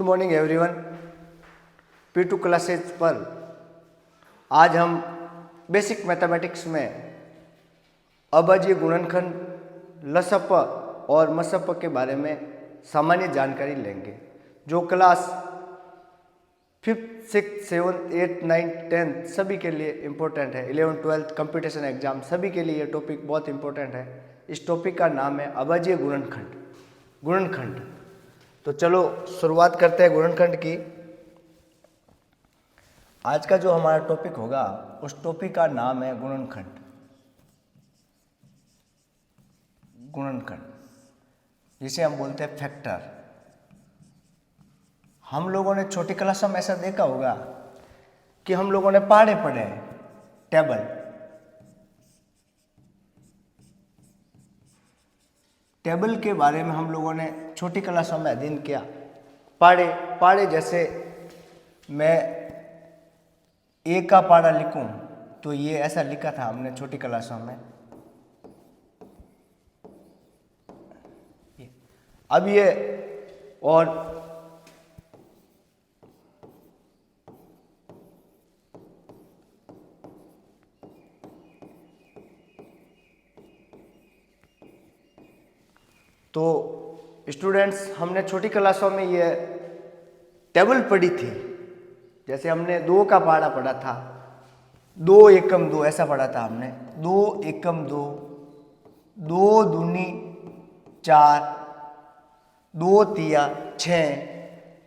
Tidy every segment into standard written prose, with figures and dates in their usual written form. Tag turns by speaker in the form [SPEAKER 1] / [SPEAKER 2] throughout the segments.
[SPEAKER 1] Morning everyone. P2 classes पर आज हम बेसिक मैथमेटिक्स में अभाज्य गुणनखंड, लसप और मसप के बारे में सामान्य जानकारी लेंगे, जो class 5th, 6th, 7th, 8th, 9th, 10th सभी के लिए इम्पोर्टेंट है। 11th, 12th कंपटीशन एग्जाम सभी के लिए ये टॉपिक बहुत इम्पोर्टेंट है। इस टॉपिक का नाम है अभाज्य गुणनखंड। तो चलो शुरुआत करते हैं गुणनखंड की। आज का जो हमारा टॉपिक होगा उस टॉपिक का नाम है गुणनखंड, जिसे हम बोलते हैं फैक्टर। हम लोगों ने छोटी क्लासों में ऐसा देखा होगा कि हम लोगों ने पढ़े टेबल के बारे में हम लोगों ने छोटी क्लासों में अध्ययन किया। पाड़े जैसे मैं ए का पाड़ा लिखूं तो ये ऐसा लिखा था हमने छोटी क्लासों में। अब ये और तो स्टूडेंट्स, हमने छोटी क्लासों में ये टेबल पढ़ी थी। जैसे हमने 2 का पाड़ा पढ़ा था, 2 एकम 2 ऐसा पढ़ा था हमने। 2 एकम 2, 2 दूनी 4, 2 तिया 6,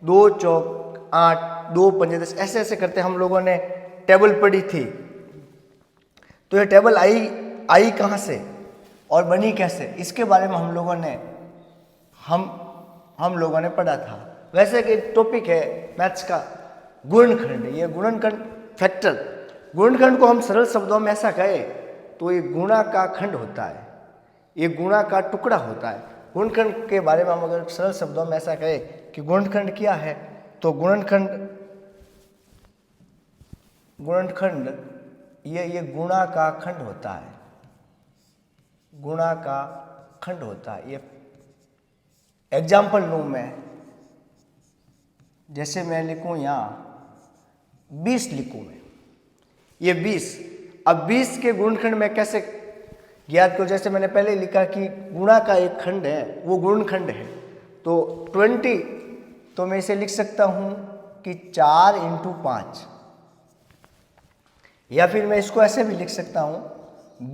[SPEAKER 1] 2 चौक 8, 2 पंजे 10 ऐसे ऐसे करते हम लोगों ने टेबल पढ़ी थी। तो ये टेबल आई कहाँ से और बनी कैसे, इसके बारे में हम लोगों ने पढ़ा था। वैसे कि टॉपिक है मैथ्स का गुणनखंड। ये गुणनखंड फैक्टर, गुणनखंड को हम सरल शब्दों में ऐसा कहें तो ये गुणा का खंड होता है, ये गुणा का टुकड़ा होता है। गुणनखंड के बारे में हम अगर सरल शब्दों में ऐसा कहें कि गुणनखंड क्या है, तो गुणनखंड ये गुणा का खंड होता है, गुणा का खंड होता है। ये एग्जाम्पल लूँ मैं, जैसे मैं लिखूँ यहाँ 20 लिखूँ मैं, ये 20। अब 20 के गुणनखंड में कैसे ज्ञात करूँ? जैसे मैंने पहले लिखा कि गुणा का एक खंड है वो गुणनखंड है। तो 20, तो मैं इसे लिख सकता हूँ कि 4 × 5, या फिर मैं इसको ऐसे भी लिख सकता हूँ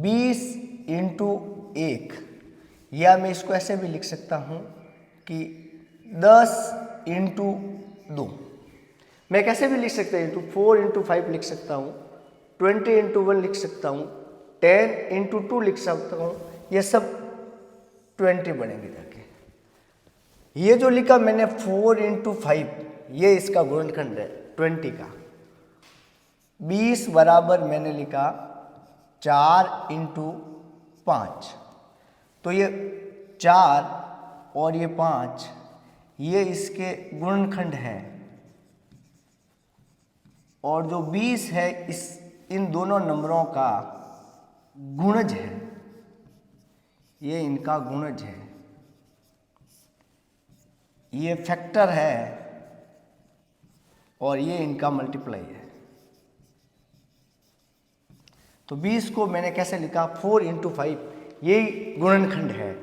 [SPEAKER 1] 20 × 1, या मैं इसको ऐसे भी लिख सकता हूँ कि 10 × 2। मैं कैसे भी लिख सकता हूँ, 4 × 5 लिख सकता हूँ, 20 × 1 लिख सकता हूँ, 10 × 2 लिख सकता हूँ। ये सब 20 बनेंगे जाके। ये जो लिखा मैंने 4 × 5, ये इसका गुणनखंड है 20 का। 20 बराबर मैंने लिखा 4 × 5, तो ये 4 और ये 5 ये इसके गुणनखंड है, और जो 20 है इन दोनों नंबरों का गुणज है, ये इनका गुणज है, ये फैक्टर है और ये इनका मल्टीप्लाई है। तो 20 को मैंने कैसे लिखा, 4 × 5, ये गुणनखंड है।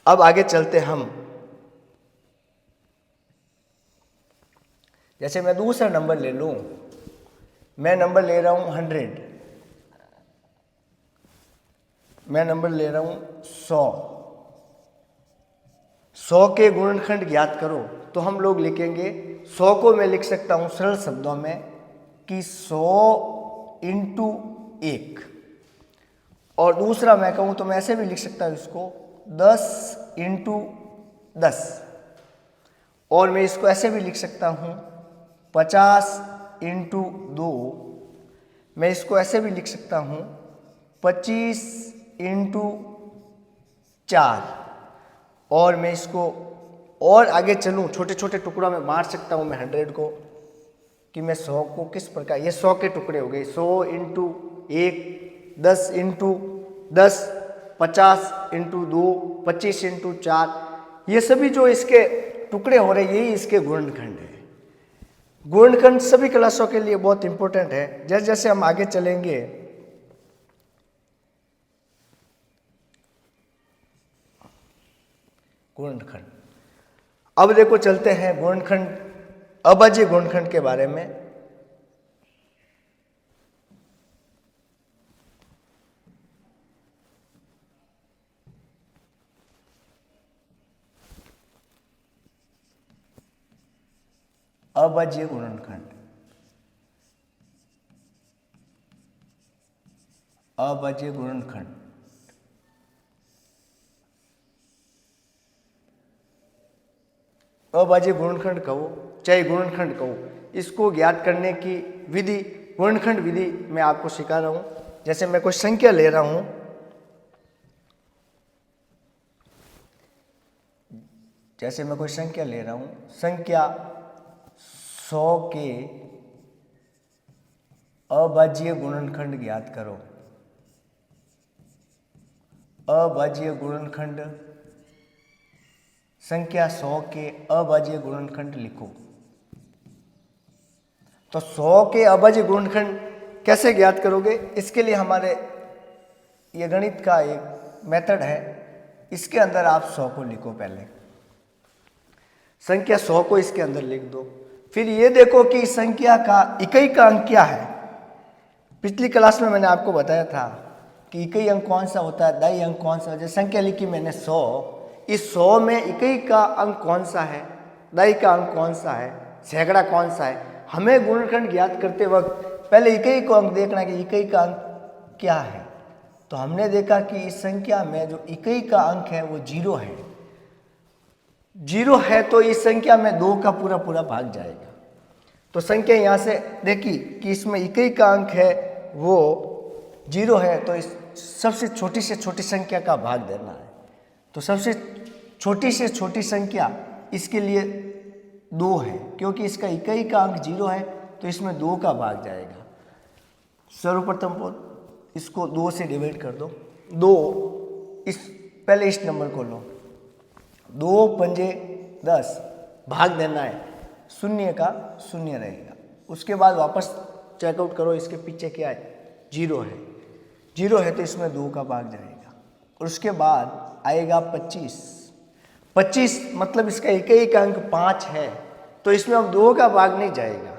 [SPEAKER 1] अब आगे चलते हम, जैसे मैं दूसरा नंबर ले लूं, मैं नंबर ले रहा हूं 100, मैं नंबर ले रहा हूं 100 के गुणनखंड ज्ञात करो। तो हम लोग लिखेंगे 100 को मैं लिख सकता हूं सरल शब्दों में कि 100 × 1, और दूसरा मैं कहूं तो मैं ऐसे भी लिख सकता हूं इसको 10 × 10, और मैं इसको ऐसे भी लिख सकता हूं 50 × 2, मैं इसको ऐसे भी लिख सकता हूं 25 × 4, और मैं इसको और आगे चलूं छोटे छोटे टुकड़ों में बांट सकता हूं मैं 100 को, कि मैं 100 को किस प्रकार, ये 100 के टुकड़े हो गए, 100 × 1, 10 × 10, 50 × 2, 25 × 4, ये सभी जो इसके टुकड़े हो रहे, यही इसके गुणनखंड है। गुणनखंड सभी क्लासों के लिए बहुत इंपॉर्टेंट है। जैसे जैसे हम आगे चलेंगे गुणनखंड, अब देखो चलते हैं गुणनखंड, अभाज्य गुणनखंड के बारे में। अभाज्य गुणनखंड, अभाज्य गुणनखंड, अभाज्य गुणनखंड कहो चाहे गुणनखंड कहो, इसको ज्ञात करने की विधि, गुणनखंड विधि मैं आपको सिखा रहा हूं। जैसे मैं कोई संख्या ले रहा हूं, जैसे मैं कोई संख्या ले रहा हूं, संख्या 100 के अभाज्य गुणनखंड ज्ञात करो। अभाज्य गुणनखंड, संख्या 100 के अभाज्य गुणनखंड लिखो। तो 100 के अभाज्य गुणनखंड कैसे ज्ञात करोगे? इसके लिए हमारे ये गणित का एक मेथड है। इसके अंदर आप 100 को लिखो, पहले संख्या 100 को इसके अंदर लिख दो। फिर ये देखो कि संख्या का इकाई का अंक क्या है। पिछली क्लास में मैंने आपको बताया था कि इकाई अंक कौन सा होता है, दाई अंक कौन सा होता है। संख्या लिखी मैंने 100, इस 100 में इकाई का अंक कौन सा है, दाई का अंक कौन सा है, सैकड़ा कौन सा है। हमें गुणनखंड ज्ञात करते वक्त पहले इकाई को अंक देखना कि इकाई का अंक क्या है। तो हमने देखा कि इस संख्या में जो इकाई का अंक है वो 0 है। 0 है तो इस संख्या में 2 का पूरा पूरा भाग जाएगा। तो संख्या यहाँ से देखी कि इसमें इकाई का अंक है वो 0 है, तो इस सबसे छोटी से छोटी संख्या का भाग देना है। तो सबसे छोटी से छोटी संख्या इसके लिए 2 है, क्योंकि इसका इकाई का अंक 0 है तो इसमें 2 का भाग जाएगा। सर्वप्रथम इसको 2 से डिवाइड कर दो। 2 इस पहले इस नंबर को लो, 2 पंजे 10, भाग देना है, शून्य का शून्य रहेगा। उसके बाद वापस चेकआउट करो, इसके पीछे क्या है, 0 है। 0 है तो इसमें 2 का भाग जाएगा। और उसके बाद आएगा 25। 25 मतलब इसका इकाई का अंक 5 है, तो इसमें अब 2 का भाग नहीं जाएगा।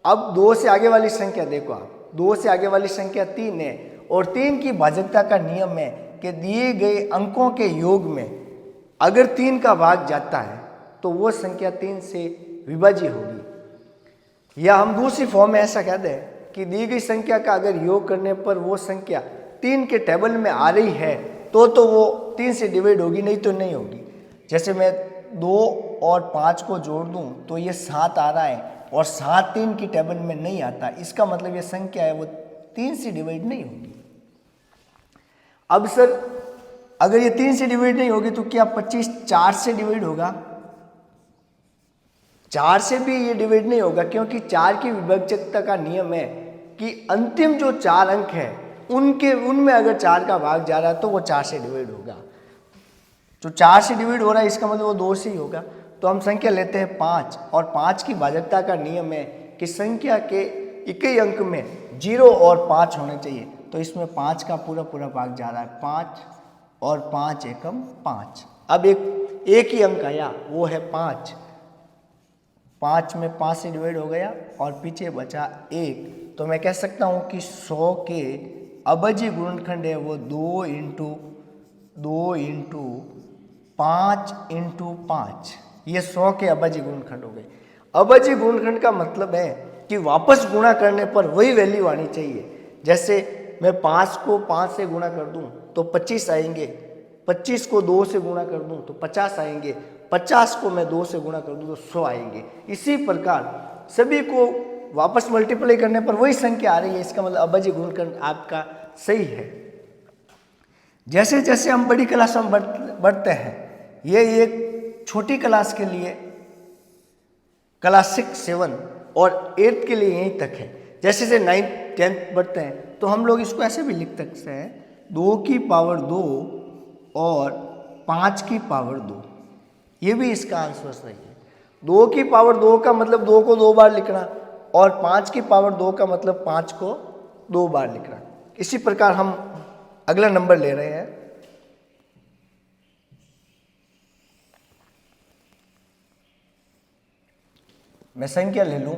[SPEAKER 1] अब 2 से आगे वाली संख्या देखो आप, 2 से आगे वाली संख्या 3 है, और 3 की भाजकता का नियम है कि दिए गए अंकों के योग में अगर 3 का भाग जाता है तो वो संख्या 3 से विभाज्य होगी। या हम दूसरी फॉर्म में ऐसा कह दें कि दी गई संख्या का अगर योग करने पर वो संख्या 3 के टेबल में आ रही है तो वो 3 से डिवाइड होगी, नहीं तो नहीं होगी। जैसे मैं 2 और 5 को जोड़ दूं तो ये 7 आ रहा है, और 7 3 की टेबल में नहीं आता, इसका मतलब ये संख्या है वो 3 से डिवाइड नहीं होगी। अब सर अगर ये 3 से डिवाइड नहीं होगी तो क्या 25 4 से डिवाइड होगा? 4 से भी ये डिवाइड नहीं होगा, क्योंकि 4 की विभाज्यता का नियम है कि अंतिम जो 4 अंक है उनमें अगर 4 का भाग जा रहा है तो वो 4 से डिवाइड होगा। जो 4 से डिवाइड हो रहा है इसका मतलब वो 2 से ही होगा। तो हम संख्या लेते हैं 5, और 5 की भाजकता का नियम है कि संख्या के इकाई अंक में 0 और 5 होने चाहिए। तो इसमें 5 का पूरा पूरा भाग जा रहा है, 5 और 5 एकम 5। अब एक ही अंक आया, वो है 5। 5 में 5 से डिवाइड हो गया और पीछे बचा 1। तो मैं कह सकता हूँ कि 100 के अभाज्य गुणनखंड है वो 2 इंटू 5 इंटू 5, ये 100 के अभाज्य गुणनखंड हो गए। अभाज्य गुणनखंड का मतलब है कि वापस गुणा करने पर वही वैल्यू आनी चाहिए। जैसे मैं 5 को 5 से गुणा कर दूं तो 25 आएंगे, 25 को 2 से गुणा कर दूं तो 50 आएंगे, 50 को मैं 2 से गुणा कर दूं तो 100 आएंगे। इसी प्रकार सभी को वापस मल्टीप्लाई करने पर वही संख्या आ रही है, इसका मतलब अभाज्य गुणनखंड आपका सही है। जैसे जैसे हम बड़ी क्लास में बढ़ते हैं, ये एक छोटी क्लास के लिए क्लास 6, 7 और 8 के लिए यहीं तक है। जैसे जैसे 9th 10th बढ़ते हैं तो हम लोग इसको ऐसे भी लिख सकते हैं 2 की पावर 2 और 5 की पावर 2। ये भी इसका आंसर सही है। 2 की पावर 2 का मतलब 2 को 2 बार लिखना, और 5 की पावर 2 का मतलब 5 को 2 बार लिखना। इसी प्रकार हम अगला नंबर ले रहे हैं। मैं संख्या ले लूं,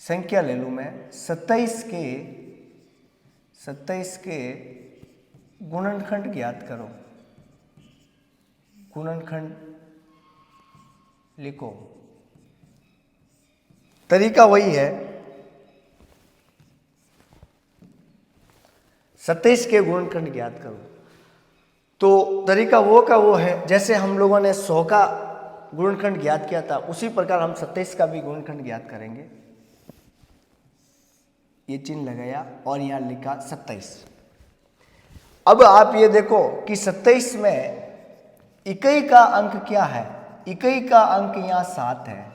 [SPEAKER 1] संख्या ले लूं मैं 27 के गुणनखंड ज्ञात करो। गुणनखंड लिखो। तरीका वही है, 27 के गुणनखंड ज्ञात करो। तो तरीका वो का वो है, जैसे हम लोगों ने 100 का गुणनखंड ज्ञात किया था, उसी प्रकार हम 27 का भी गुणनखंड ज्ञात करेंगे। ये चिन्ह लगाया और यहां लिखा 27। अब आप ये देखो कि 27 में इकाई का अंक क्या है? इकाई का अंक यहां 7 है।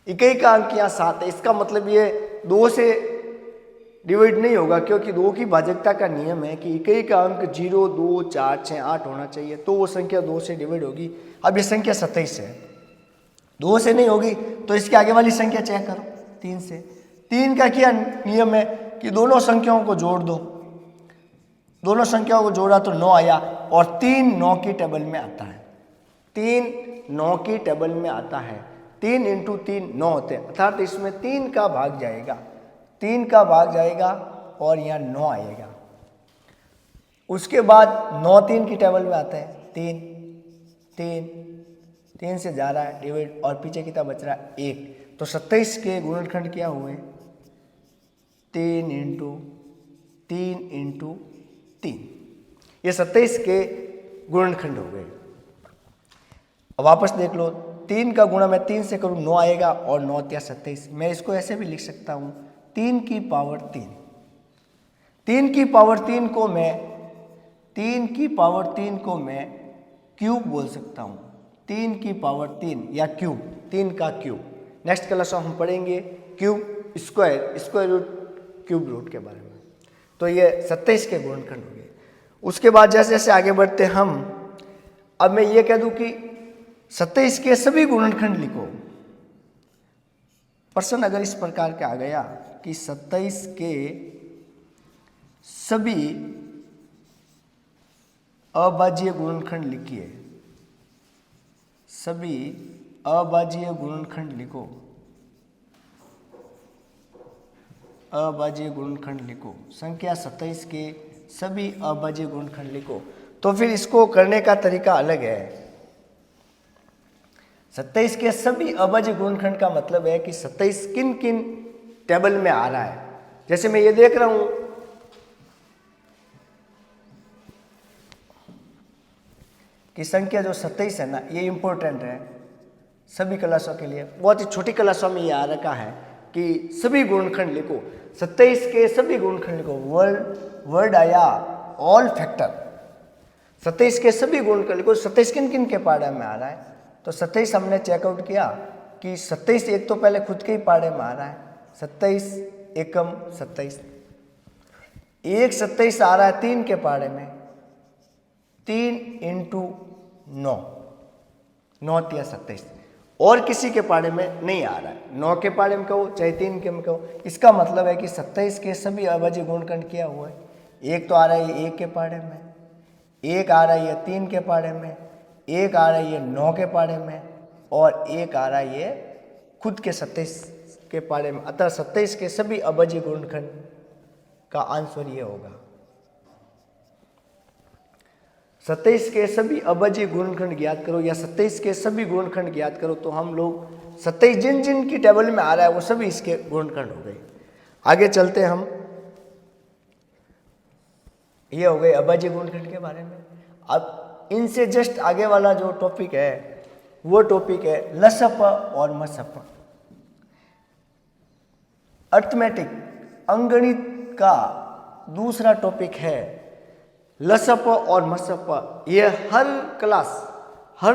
[SPEAKER 1] इकाई का अंक यहां 7 है, इसका मतलब ये 2 से डिवाइड नहीं होगा, क्योंकि 2 की भाजकता का नियम है कि इकाई का अंक 0, 2, 4, 6, 8 होना चाहिए, तो वो संख्या 2 से डिवाइड होगी। अब ये संख्या 27 है, 2 से नहीं होगी, तो इसके आगे वाली संख्या चेक करो 3 से। 3 का क्या नियम है कि दोनों संख्याओं को जोड़ दो। दोनों संख्याओं को जोड़ा तो 9 आया, और 3 9 की टेबल में आता है। 3 9 की टेबल में आता है। 3 × 3 9 होते हैं, अर्थात इसमें 3 का भाग जाएगा, 3 का भाग जाएगा और यहाँ 9 आएगा। उसके बाद 9 3 की टेबल में आता है, 3 3 3 से जा रहा है डिवाइड, और पीछे कितना बच रहा है 1। तो 27 के गुणनखंड क्या हुए? 3 × 3 × 3। ये 27 के गुणनखंड हो गए। अब वापस देख लो, 3 का गुणा मैं 3 से करूं 9 आएगा, और 9 × 27। मैं इसको ऐसे भी लिख सकता हूं 3 की पावर 3। 3 की पावर 3 को मैं 3 की पावर 3 को मैं क्यूब बोल सकता हूं। 3 की पावर 3 या क्यूब, 3 का क्यूब। नेक्स्ट क्लास में हम पढ़ेंगे cube, square root, cube root के बारे में। तो ये 27 के गुणनखंड हो गए। उसके बाद जैसे जैसे आगे बढ़ते हम, अब मैं ये कह दूं कि 27 के सभी गुणनखंड लिखो। प्रश्न अगर इस प्रकार का आ गया कि 27 के सभी अभाज्य गुणनखंड लिखिए, सभी अभाज्य गुणनखंड लिखो, अभाज्य गुणनखंड लिखो। संख्या 27 के सभी अभाज्य गुणनखंड लिखो। तो फिर इसको करने का तरीका अलग है। 27 के सभी अभाज्य गुणनखंड का मतलब है कि 27 किन किन टेबल में आ रहा है। जैसे मैं ये देख रहा हूं कि संख्या जो 27 है ना, ये इंपॉर्टेंट है सभी क्लासों के लिए। बहुत ही छोटी क्लासों में ये आ रखा है कि सभी गुणनखंड लिखो। 27 के सभी गुणनखंड लिखो। वर्ड आया ऑल फैक्टर। 27 के सभी गुणनखंड लिखो। 27 किन किन के पाड़े में आ रहा है? तो 27 हमने चेकआउट किया कि 27 एक तो पहले खुद के ही पाड़े में आ रहा है, 27 एकम 27। एक 27 आ रहा है 3 के पाड़े में, 3 × 9, 9 × 27। और किसी के पाड़े में नहीं आ रहा है। 9 के पाड़े में कहो चाहे 3 के में कहो, इसका मतलब है कि 27 के सभी अभाज्य गुणनखंड क्या हुआ है? एक तो आ रहा है 1 के पाड़े में, एक आ रहा है ये 3 के पाड़े में, एक आ रहा है ये 9 के पाड़े में, और एक आ रहा है ये खुद के 27 के पाड़े में। अतः 27 के सभी अभाज्य गुणनखंड का आंसर ये होगा। 27 के सभी अभाज्य गुणनखंड ज्ञात करो, या 27 के सभी गुणनखंड ज्ञात करो। तो हम लोग 27 जिन जिन की टेबल में आ रहा है वो सभी इसके गुणनखंड हो गए। आगे चलते हम, ये हो गए अभाज्य गुणनखंड के बारे में। अब इनसे जस्ट आगे वाला जो टॉपिक है वो टॉपिक है लसप और मसप। अर्थमेटिक अंगणित का दूसरा टॉपिक है लसप और मसप। ये हर क्लास, हर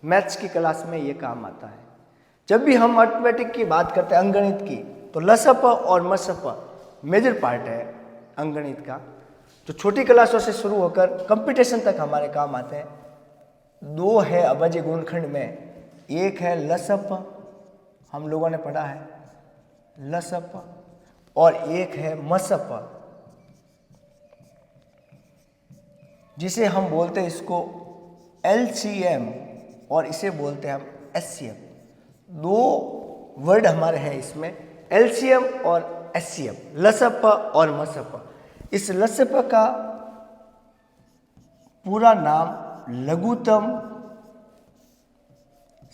[SPEAKER 1] मैथ्स की क्लास में ये काम आता है। जब भी हम अर्थमेटिक की बात करते हैं, अंगणित की, तो लसप और मसप मेजर पार्ट है। अंकगणित का, जो छोटी क्लासों से शुरू होकर कंपटीशन तक हमारे काम आते हैं। 2 है अभाज्य गुणनखंड में, एक है लसप, हम लोगों ने पढ़ा है लसप, और एक है मसप, जिसे हम बोलते हैं इसको LCM और इसे बोलते हैं हम SCM। 2 वर्ड हमारे हैं इसमें, LCM और SCM, लसप और मसप। इस लसप का पूरा नाम लघुत्तम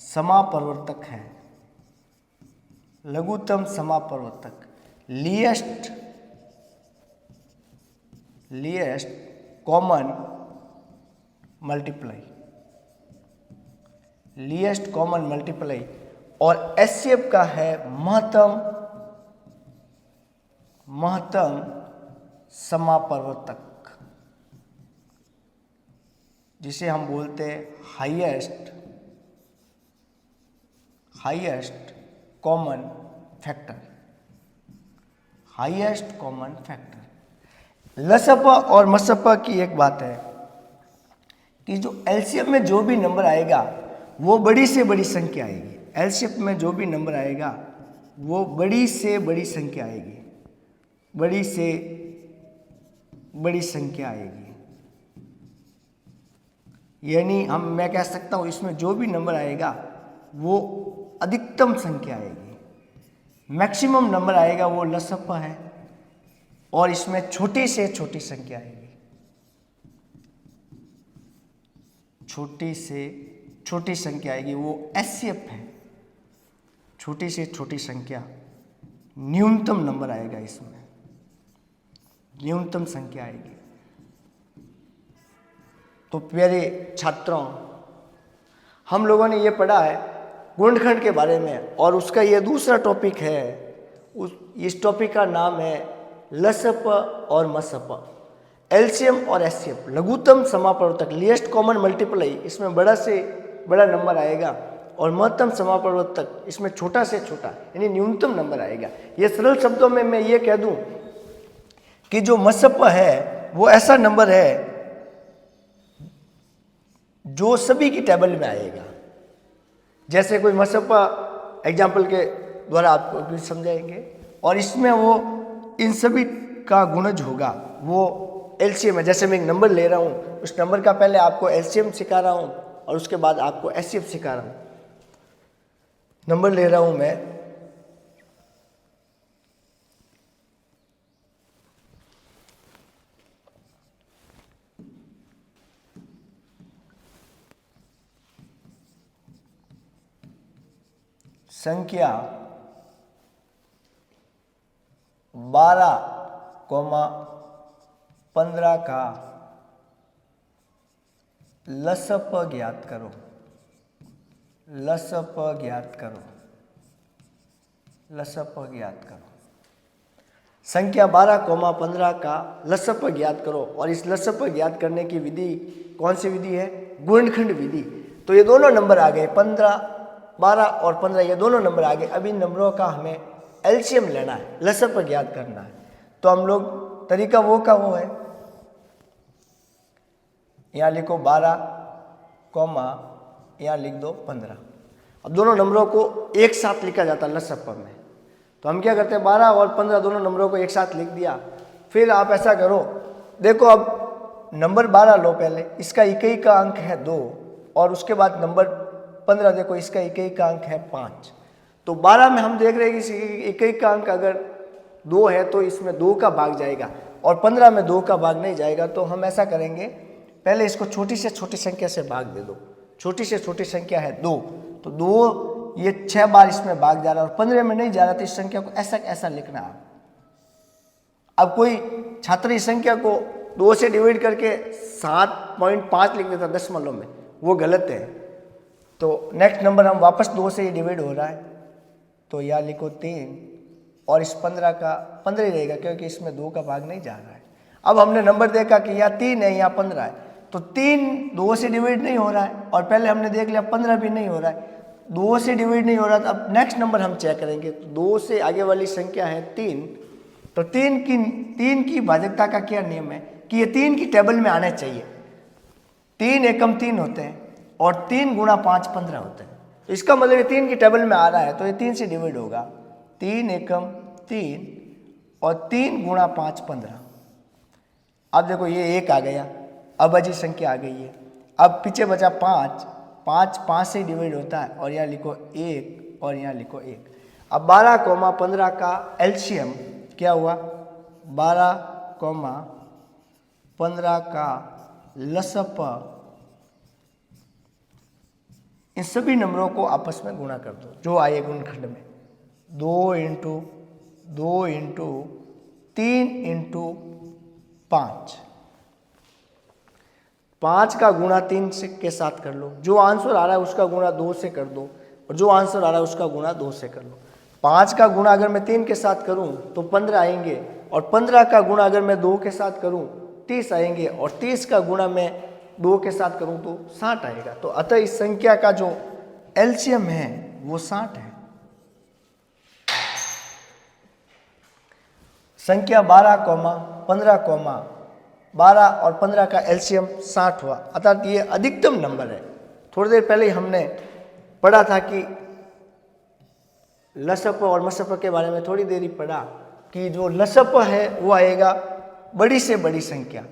[SPEAKER 1] समापवर्तक है, लघुत्तम समापवर्तक, least common multiply, least common multiply. और एससीएफ का है महत्तम समापवर्तक, जिसे हम बोलते हैं highest common factor, highest common factor. लसपा और मसपा की एक बात है कि जो एलसीएम में जो भी नंबर आएगा वो बड़ी से बड़ी संख्या आएगी। एलसीएम में जो भी नंबर आएगा वो बड़ी से बड़ी संख्या आएगी, बड़ी से बड़ी संख्या आएगी। यानी मैं कह सकता हूँ इसमें जो भी नंबर आएगा वो अधिकतम संख्या आएगी, मैक्सिमम नंबर आएगा वो लसपा है, और इसमें छोटी से छोटी संख्या आएगी, छोटी से छोटी संख्या आएगी वो एससीएफ है। छोटी से छोटी संख्या, न्यूनतम नंबर आएगा इसमें, न्यूनतम संख्या आएगी। तो प्यारे छात्रों, हम लोगों ने ये पढ़ा है गुणनखंड के बारे में, और उसका ये दूसरा टॉपिक है, इस टॉपिक का नाम है लसप और मसप, एलसीएम और एससीएफ, लघुत्तम समापवर्तक, लीस्ट कॉमन मल्टीप्लाई, इसमें बड़ा से बड़ा नंबर आएगा, और महत्तम समापवर्तक, इसमें छोटा से छोटा यानी न्यूनतम नंबर आएगा। ये सरल शब्दों में मैं ये कह दूं कि जो मसप है वो ऐसा नंबर है जो सभी की टेबल में आएगा। जैसे कोई मसपा एग्जाम्पल के द्वारा आपको समझाएंगे, और इसमें वो इन सभी का गुणज होगा, वो एलसीएम है। जैसे मैं एक नंबर ले रहा हूँ, उस नंबर का पहले आपको एलसीएम सिखा रहा हूँ और उसके बाद आपको एचसीएफ सिखा रहा हूँ। नंबर ले रहा हूँ मैं, संख्या 12,15 का लसप ज्ञात करो, लसप ज्ञात करो, लसप ज्ञात करो। संख्या 12,15 का लसप ज्ञात करो, और इस लसप ज्ञात करने की विधि कौन सी विधि है? गुणनखंड विधि। तो ये दोनों नंबर आ गए, 12 और 15, ये दोनों नंबर आ गए। अब इन नंबरों का हमें एलसीएम लेना है, लसप ज्ञात करना है। तो हम लोग तरीका वो का वो है, यहाँ लिखो 12, यहाँ लिख दो 15। अब दोनों नंबरों को एक साथ लिखा जाता है लसप में। तो हम क्या करते हैं, 12 और 15 दोनों नंबरों को एक साथ लिख दिया। फिर आप ऐसा करो, देखो अब नंबर 12 लो पहले, इसका इकाई का अंक है 2, और उसके बाद नंबर 15 देखो, इसका इकाई का अंक है 5। तो 12 में हम देख रहे हैं कि इकाई का अंक अगर 2 है तो इसमें 2 का भाग जाएगा, और 15 में 2 का भाग नहीं जाएगा। तो हम ऐसा करेंगे, पहले इसको छोटी से छोटी संख्या से भाग दे दो। छोटी से छोटी संख्या है 2, तो 2 ये 6 बार इसमें भाग जा रहा है, और 15 में नहीं जा रहा, तो इस संख्या को ऐसा ऐसा लिखना है। अब कोई छात्र इस संख्या को 2 से डिवाइड करके 7.5 लिख देता दशमलव में, वो गलत है। तो नेक्स्ट नंबर हम वापस 2 से ही डिवाइड हो रहा है, तो यहाँ लिखो 3, और इस 15 का 15 ही रहेगा क्योंकि इसमें 2 का भाग नहीं जा रहा है। अब हमने नंबर देखा कि यहाँ 3 है, यहाँ 15 है, तो 3 2 से डिवाइड नहीं हो रहा है, और पहले हमने देख लिया 15 भी नहीं हो रहा है, 2 से डिवाइड नहीं हो रहा। तो अब नेक्स्ट नंबर हम चेक करेंगे, तो 2 से आगे वाली संख्या है 3, तो तीन की भाजकता का क्या नियम है कि ये 3 की टेबल में आने चाहिए। 3 एकम 3 होते हैं और 3 गुणा 5 15 होते हैं। तो इसका मतलब ये 3 की टेबल में आ रहा है तो ये 3 से डिवाइड होगा। 3 एकम 3 और 3 गुणा 5 15। अब देखो ये 1 आ गया, अभाज्य संख्या आ गई है। अब पीछे बचा 5, 5 से डिवाइड होता है और यहाँ लिखो 1 और यहाँ लिखो 1। अब 12, 15 का एलसीएम क्या हुआ? 12, 15 का लसअ इन सभी नंबरों को आपस में गुणा कर दो जो आए गुणनखंड में। 2 इंटू 2 इंटू 3 इंटू 5। 5 का गुणा 3 से के साथ कर लो, जो आंसर आ रहा है उसका गुणा 2 से कर दो और जो आंसर आ रहा है उसका गुणा 2 से कर लो। 5 का गुणा अगर मैं 3 के साथ करूं तो 15 आएंगे और 15 का गुणा अगर मैं 2 के साथ करूं 30 आएंगे और 30 का गुणा मैं 2 के साथ करूं तो 60 आएगा। तो अतः इस संख्या का जो एलसीएम है वो 60 है। संख्या 12, 12 और 15 का एलसीएम 60 हुआ, अर्थात ये अधिकतम नंबर है। थोड़ी देर पहले हमने पढ़ा था कि लसअ और मसअ के बारे में थोड़ी देर ही पढ़ा कि जो लसअ है वो आएगा बड़ी से बड़ी संख्या,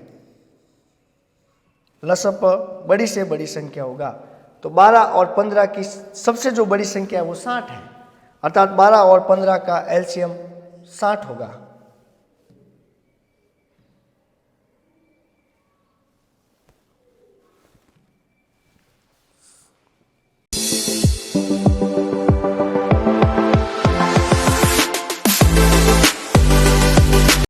[SPEAKER 1] लसअ बड़ी से बड़ी संख्या होगा। तो 12 और 15 की सबसे जो बड़ी संख्या है वो 60 है, अर्थात 12 और 15 का एलसीएम 60 होगा।